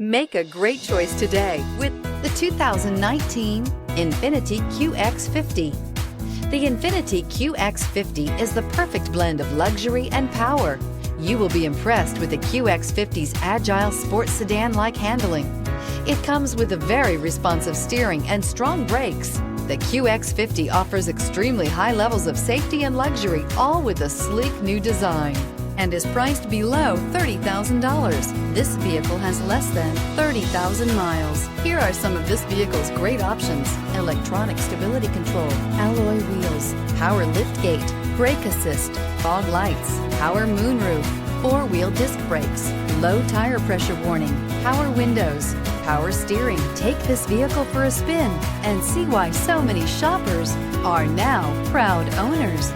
Make a great choice today with the 2019 INFINITI QX50. The INFINITI QX50 is the perfect blend of luxury and power. You will be impressed with the QX50's agile sports sedan-like handling. It comes with a very responsive steering and strong brakes. The QX50 offers extremely high levels of safety and luxury, all with a sleek new design, and is priced below $30,000. This vehicle has less than 30,000 miles. Here are some of this vehicle's great options: electronic stability control, alloy wheels, power liftgate, brake assist, fog lights, power moonroof, four-wheel disc brakes, low tire pressure warning, power windows, power steering. Take this vehicle for a spin and see why so many shoppers are now proud owners.